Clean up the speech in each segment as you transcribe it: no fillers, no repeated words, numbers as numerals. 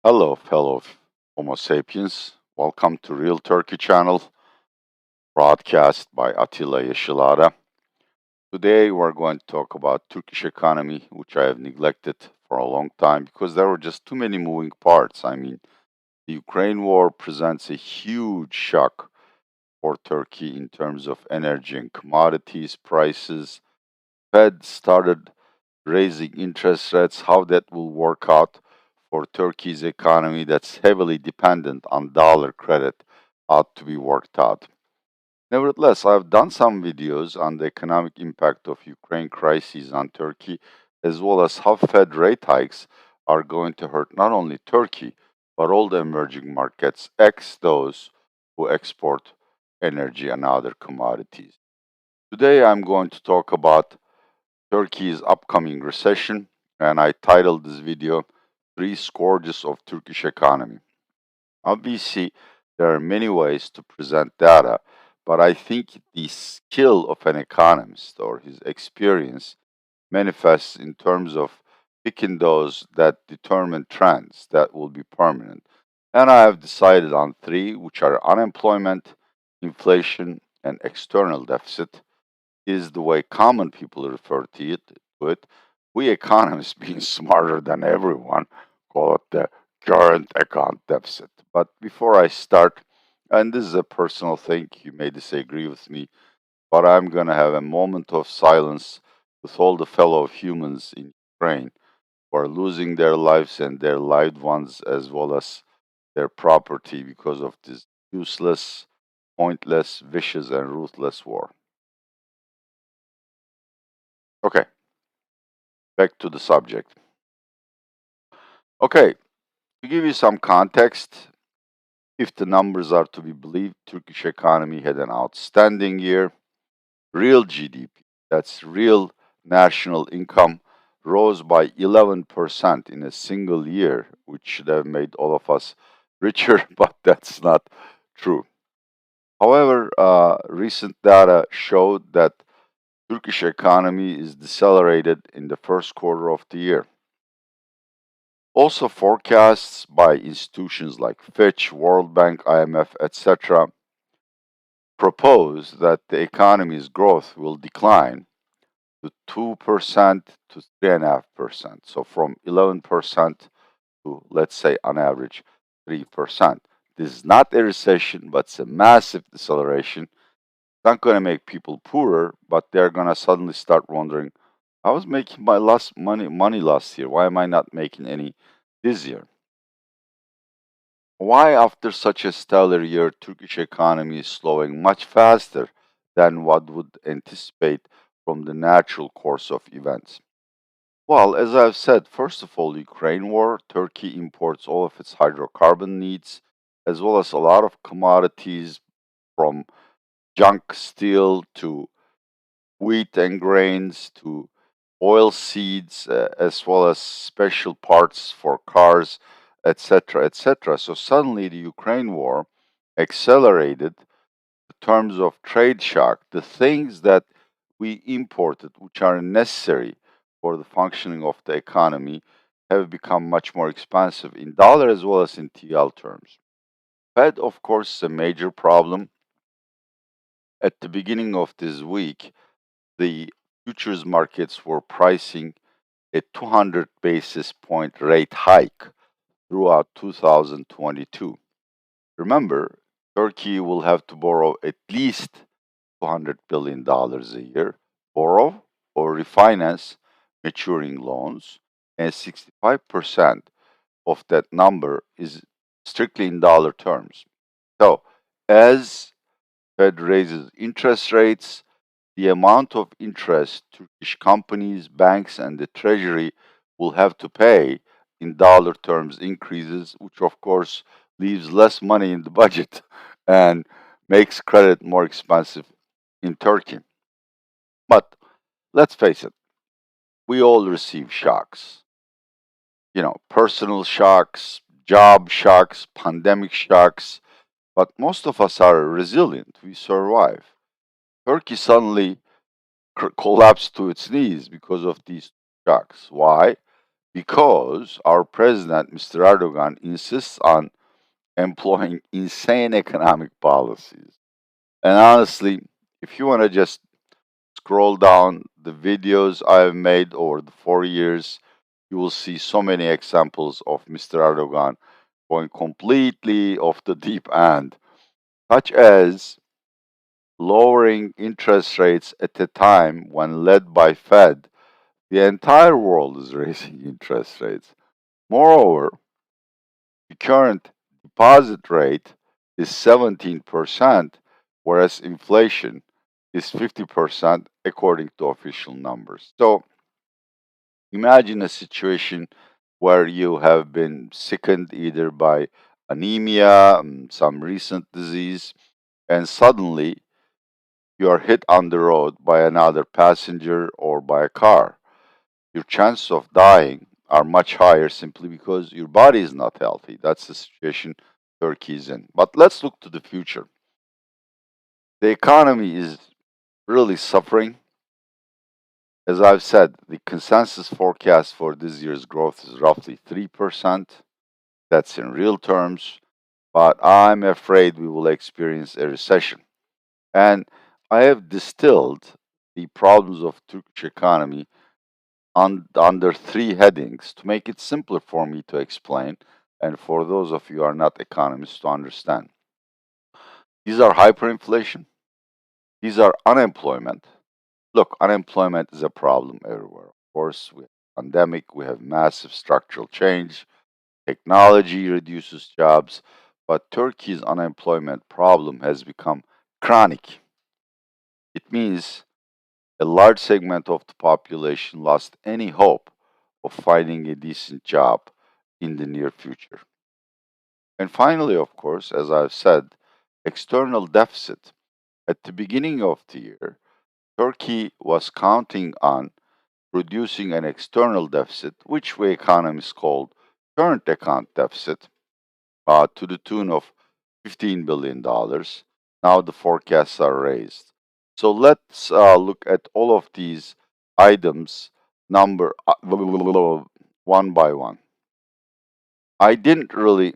Hello, fellow Homo sapiens. Welcome to Real Turkey channel, broadcast by Attila Yeşilada. Today we're going to talk about Turkish economy, which I have neglected for a long time because there were just too many moving parts. The Ukraine war presents a huge shock for Turkey in terms of energy and commodities prices. Fed started raising interest rates, how that will work out for Turkey's economy that's heavily dependent on dollar credit ought to be worked out. Nevertheless, I've done some videos on the economic impact of Ukraine crisis on Turkey, as well as how Fed rate hikes are going to hurt not only Turkey, but all the emerging markets, ex those who export energy and other commodities. Today, I'm going to talk about Turkey's upcoming recession, and I titled this video Three Scourges of Turkish Economy. Obviously, there are many ways to present data, but I think the skill of an economist or his experience manifests in terms of picking those that determine trends that will be permanent. And I have decided on three, which are unemployment, inflation, and external deficit is the way common people refer to it. We economists, being smarter than everyone, call it the current account deficit. But before I start, and this is a personal thing, you may disagree with me, but I'm going to have a moment of silence with all the fellow humans in Ukraine who are losing their lives and their loved ones as well as their property because of this useless, pointless, vicious, and ruthless war. Okay, back to the subject. Okay, to give you some context, if the numbers are to be believed, Turkish economy had an outstanding year. Real GDP, that's real national income, rose by 11% in a single year, which should have made all of us richer, but that's not true. However, recent data showed that Turkish economy is decelerated in the first quarter of the year. Also, forecasts by institutions like Fitch, World Bank, IMF, etc., propose that the economy's growth will decline to 2% to 3.5%. So, from 11% to, let's say, on average, 3%. This is not a recession, but it's a massive deceleration. It's not going to make people poorer, but they're going to suddenly start wondering, I was making my last money last year. Why am I not making any this year? Why, after such a stellar year, Turkish economy is slowing much faster than what would anticipate from the natural course of events? Well, as I've said, first of all, Ukraine war, Turkey imports all of its hydrocarbon needs, as well as a lot of commodities from junk steel to wheat and grains to oil seeds, as well as special parts for cars, etc., etc. So suddenly the Ukraine war accelerated the terms of trade shock, the things that we imported, which are necessary for the functioning of the economy, have become much more expensive in dollar as well as in TL terms. Fed, of course, is a major problem. At the beginning of this week, the futures markets were pricing a 200 basis point rate hike throughout 2022. Remember, Turkey will have to borrow at least $200 billion a year, borrow or refinance maturing loans, and 65% of that number is strictly in dollar terms. So, as Fed raises interest rates, the amount of interest Turkish companies, banks, and the treasury will have to pay in dollar terms increases, which of course leaves less money in the budget and makes credit more expensive in Turkey. But let's face it, we all receive shocks. Personal shocks, job shocks, pandemic shocks, but most of us are resilient. We survive. Turkey suddenly collapsed to its knees because of these shocks. Why? because our president, Mr. Erdogan, insists on employing insane economic policies. And honestly, if you want to just scroll down the videos I've made over the 4 years, you will see so many examples of Mr. Erdogan going completely off the deep end, such as lowering interest rates at a time when led by Fed, the entire world is raising interest rates. Moreover, the current deposit rate is 17%, whereas inflation is 50% according to official numbers. So imagine a situation where you have been sickened either by anemia, some recent disease, and suddenly you are hit on the road by another passenger or by a car. Your chances of dying are much higher simply because your body is not healthy. That's the situation Turkey is in. But let's look to the future. The economy is really suffering. As I've said, the consensus forecast for this year's growth is roughly 3%. That's in real terms. But I'm afraid we will experience a recession. And I have distilled the problems of Turkish economy under three headings to make it simpler for me to explain and for those of you who are not economists to understand. These are hyperinflation, these are unemployment. Look, unemployment is a problem everywhere. Of course, we have pandemic, we have massive structural change, technology reduces jobs, but Turkey's unemployment problem has become chronic. It means a large segment of the population lost any hope of finding a decent job in the near future. And finally, of course, as I've said, external deficit. At the beginning of the year, Turkey was counting on producing an external deficit, which we economists called current account deficit, to the tune of $15 billion. Now the forecasts are raised. So let's look at all of these items number one by one. I didn't really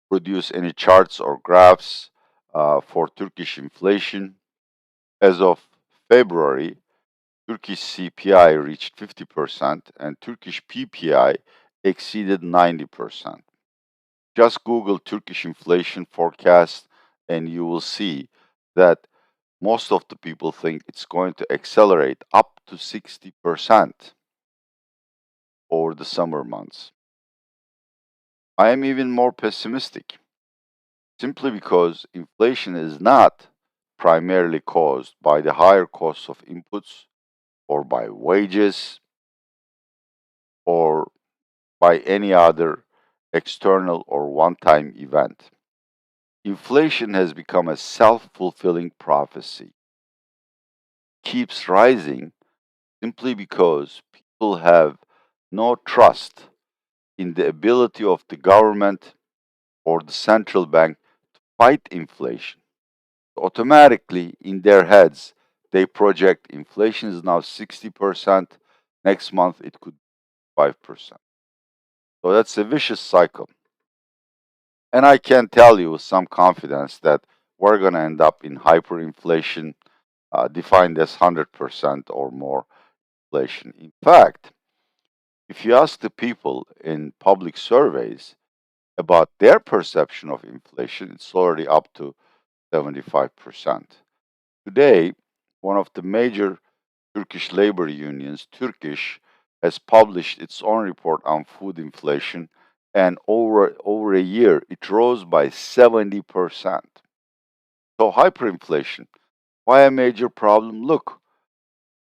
produce any charts or graphs for Turkish inflation. As of February, Turkish CPI reached 50% and Turkish PPI exceeded 90%. Just Google Turkish inflation forecast and you will see that most of the people think it's going to accelerate up to 60% over the summer months. I am even more pessimistic simply because inflation is not primarily caused by the higher costs of inputs or by wages or by any other external or one time event. Inflation has become a self fulfilling prophecy, keeps rising simply because people have no trust in the ability of the government or the central bank to fight inflation. Automatically, in their heads, they project inflation is now 60%, next month it could be 5%. So that's a vicious cycle. And I can tell you with some confidence that we're going to end up in hyperinflation, defined as 100% or more inflation. In fact, if you ask the people in public surveys about their perception of inflation, it's already up to 75%. Today, one of the major Turkish labor unions, Turkish, has published its own report on food inflation, and over a year it rose by 70%. So hyperinflation, why a major problem? Look,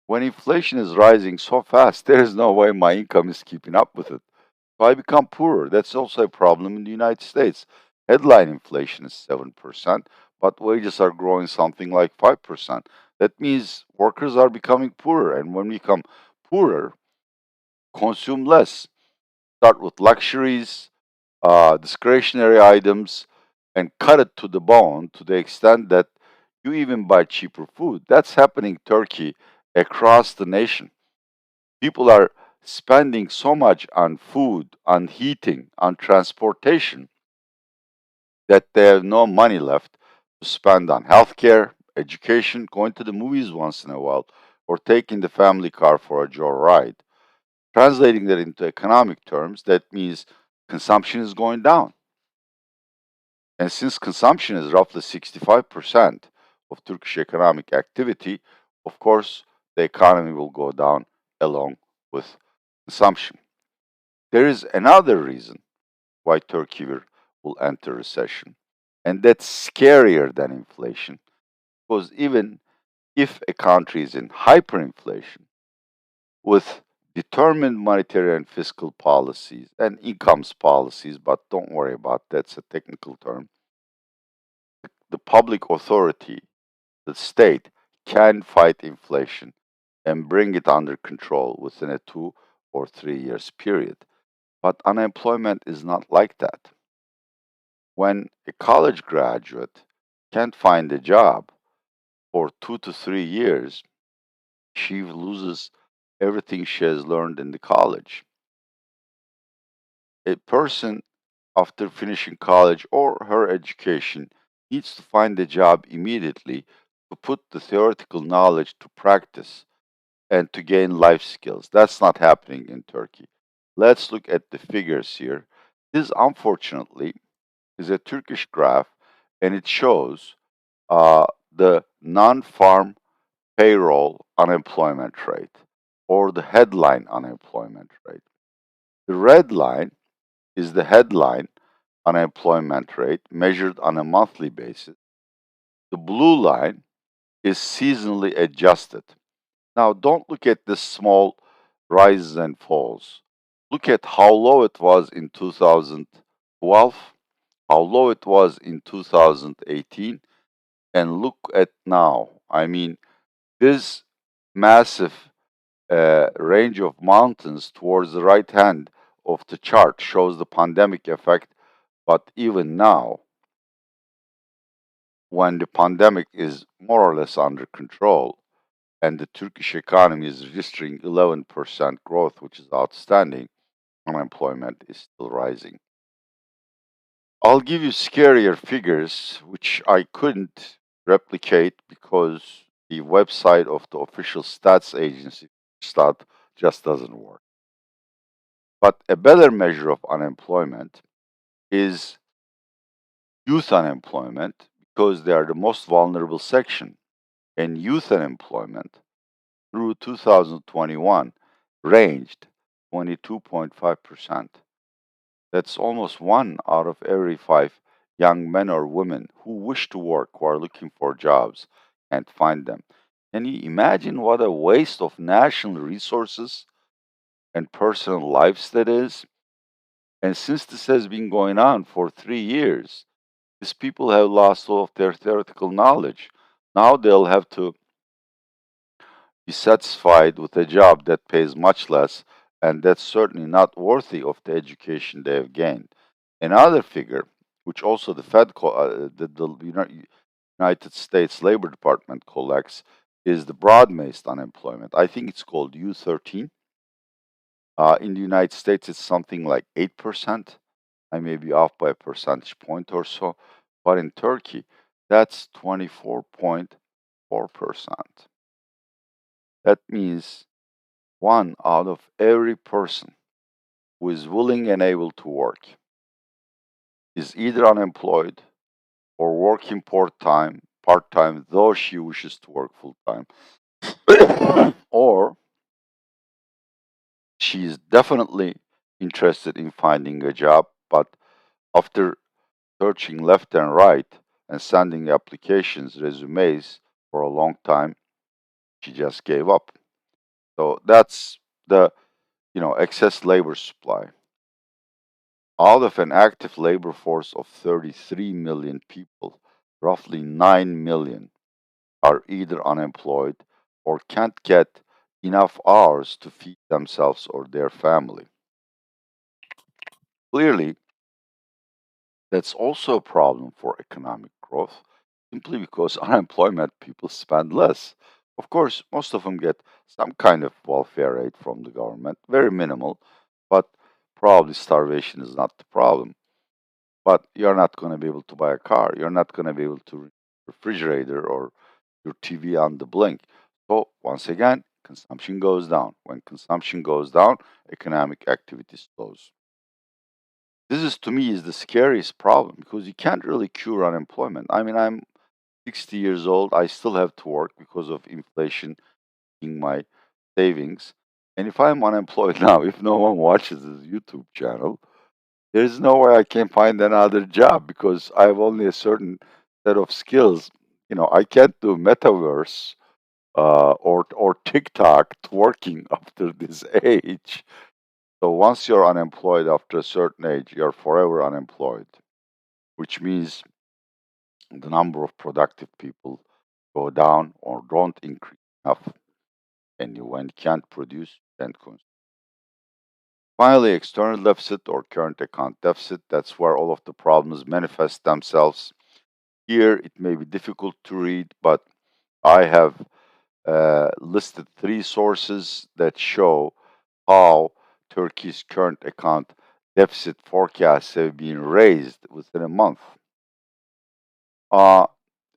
when inflation is rising so fast, there is no way my income is keeping up with it. So I become poorer. That's also a problem in the United States. Headline inflation is 7%, but wages are growing something like 5%. That means workers are becoming poorer. And when we become poorer, consume less. Start with luxuries, discretionary items, and cut it to the bone to the extent that you even buy cheaper food. That's happening in Turkey across the nation. People are spending so much on food, on heating, on transportation that they have no money left to spend on healthcare, education, going to the movies once in a while, or taking the family car for a joyride. Translating that into economic terms, that means consumption is going down. And since consumption is roughly 65% of Turkish economic activity, of course, the economy will go down along with consumption. There is another reason why Turkey will enter recession, and that's scarier than inflation, because even if a country is in hyperinflation with determined monetary and fiscal policies and incomes policies, but don't worry about that's a technical term, the public authority, the state, can fight inflation and bring it under control within a 2 or 3 years period. But unemployment is not like that. When a college graduate can't find a job for 2 to 3 years, she loses everything she has learned in the college. A person, after finishing college or her education, needs to find a job immediately to put the theoretical knowledge to practice and to gain life skills. That's not happening in Turkey. Let's look at the figures here. This, unfortunately, is a Turkish graph, and it shows the non farm payroll unemployment rate or the headline unemployment rate. The red line is the headline unemployment rate measured on a monthly basis. The blue line is seasonally adjusted. Now, don't look at the small rises and falls. Look at how low it was in 2012, how low it was in 2018, and look at now. I mean, this massive range of mountains towards the right hand of the chart shows the pandemic effect, but even now, when the pandemic is more or less under control and the Turkish economy is registering 11% growth, which is outstanding, unemployment is still rising. I'll give you scarier figures, which I couldn't replicate because the website of the official stats agency, Stat, just doesn't work. But a better measure of unemployment is youth unemployment because they are the most vulnerable section. And youth unemployment through 2021 ranged 22.5%. That's almost one out of every five young men or women who wish to work, who are looking for jobs, can't find them. Can you imagine what a waste of national resources and personal lives that is? And since this has been going on for 3 years, these people have lost all of their theoretical knowledge. Now they'll have to be satisfied with a job that pays much less, and that's certainly not worthy of the education they have gained. Another figure, which also the United States Labor Department collects, is the broad-based unemployment. I think it's called U13. In the United States, it's something like 8%. I may be off by a percentage point or so, but in Turkey, that's 24.4%. That means one out of every person who is willing and able to work is either unemployed or working part time, though she wishes to work full time, or she is definitely interested in finding a job, but after searching left and right and sending applications, resumes for a long time, she just gave up. So that's the excess labor supply. Out of an active labor force of 33 million people, roughly 9 million are either unemployed or can't get enough hours to feed themselves or their family. Clearly, that's also a problem for economic growth simply because unemployment people spend less. Of course, most of them get some kind of welfare aid from the government, very minimal, but probably starvation is not the problem. But you're not going to be able to buy a car. You're not going to be able to refrigerator or your TV on the blink. So once again, consumption goes down. When consumption goes down, economic activity slows. This is to me is the scariest problem because you can't really cure unemployment. I mean, I'm 60 years old. I still have to work because of inflation in my savings. And if I'm unemployed now, if no one watches this YouTube channel, there's no way I can find another job because I have only a certain set of skills. I can't do metaverse or TikTok twerking after this age. So once you're unemployed after a certain age, you're forever unemployed, which means the number of productive people go down or don't increase enough, and when you can't produce, you can't consume. Finally, external deficit or current account deficit, that's where all of the problems manifest themselves. Here, it may be difficult to read, but I have listed three sources that show how Turkey's current account deficit forecasts have been raised within a month. Uh,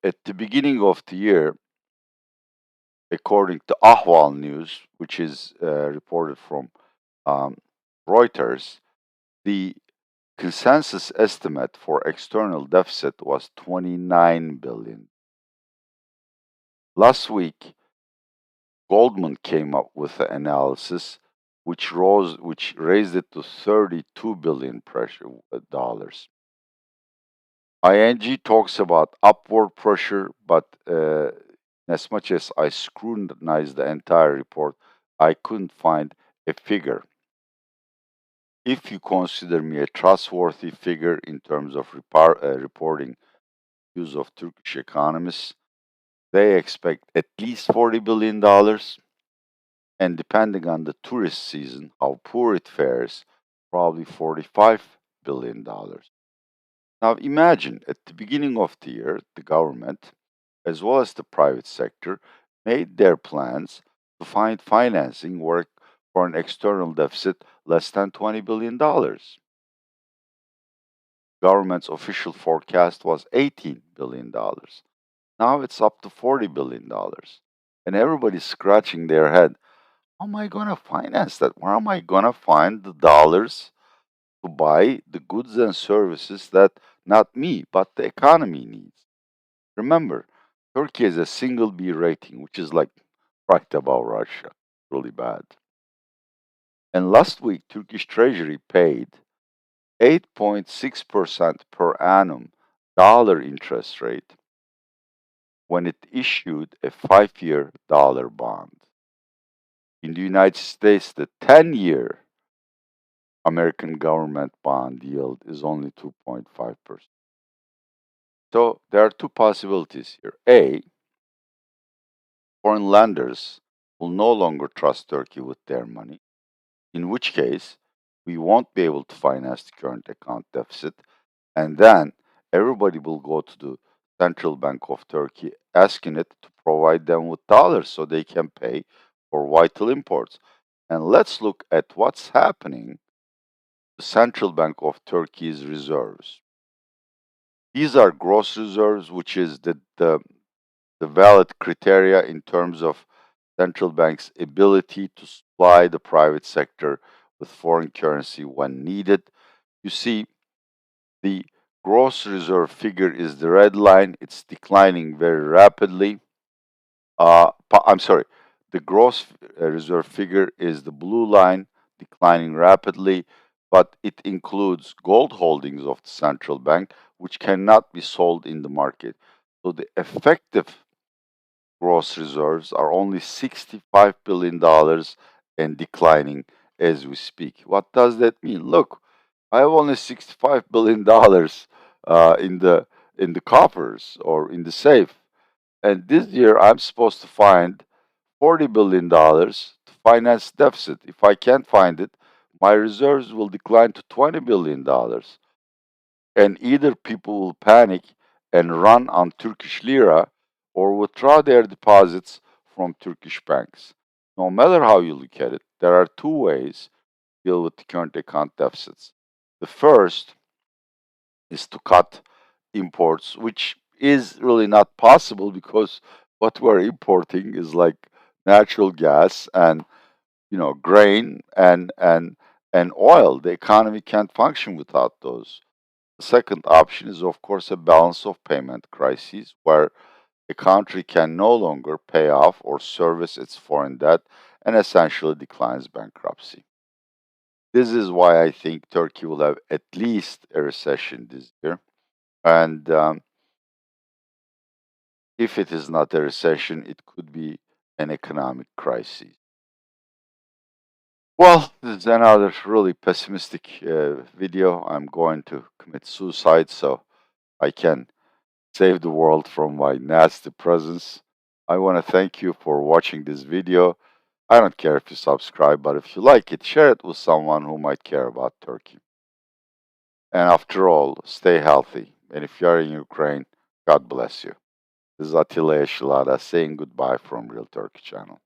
at the beginning of the year, according to Ahval News, which is reported from um, Reuters, the consensus estimate for external deficit was 29 billion. Last week, Goldman came up with an analysis which raised it to 32 billion pressure dollars. ING talks about upward pressure, but as much as I scrutinized the entire report, I couldn't find a figure. If you consider me a trustworthy figure in terms of reporting views of Turkish economists, they expect at least $40 billion, and depending on the tourist season, how poor it fares, probably $45 billion. Now imagine at the beginning of the year, the government, as well as the private sector, made their plans to find financing work for an external deficit less than $20 billion. Government's official forecast was $18 billion. Now it's up to $40 billion. And everybody's scratching their head. How am I going to finance that? Where am I going to find the dollars to buy the goods and services that not me, but the economy needs? Remember, Turkey has a single B rating, which is like right above Russia. Really bad. And last week, Turkish Treasury paid 8.6% per annum dollar interest rate when it issued a 5-year dollar bond. In the United States, the 10-year American government bond yield is only 2.5%. So there are two possibilities here. A, foreign lenders will no longer trust Turkey with their money, in which case we won't be able to finance the current account deficit, and then everybody will go to the Central Bank of Turkey asking it to provide them with dollars so they can pay for vital imports. And let's look at what's happening to the Central Bank of Turkey's reserves. These are gross reserves, which is the valid criteria in terms of central bank's ability to supply the private sector with foreign currency when needed. You see, the gross reserve figure is the red line. It's declining very rapidly. I'm sorry, the gross reserve figure is the blue line, declining rapidly, but it includes gold holdings of the central bank, which cannot be sold in the market. So the effective gross reserves are only $65 billion and declining as we speak. What does that mean? Look, I have only $65 billion in the coffers or in the safe, and this year I'm supposed to find $40 billion to finance deficit. If I can't find it, my reserves will decline to $20 billion, and either people will panic and run on Turkish lira or withdraw their deposits from Turkish banks. No matter how you look at it, there are two ways to deal with the current account deficits. The first is to cut imports, which is really not possible because what we're importing is like natural gas and grain and oil. The economy can't function without those. The second option is, of course, a balance of payment crisis where a country can no longer pay off or service its foreign debt and essentially declines bankruptcy. This is why I think Turkey will have at least a recession this year. And if it is not a recession, it could be an economic crisis. Well, this is another really pessimistic video. I'm going to commit suicide so I can save the world from my nasty presence. I want to thank you for watching this video. I don't care if you subscribe, but if you like it, share it with someone who might care about Turkey. And after all, stay healthy. And if you're in Ukraine, God bless you. This is Attila Yeşilada saying goodbye from Real Turkey Channel.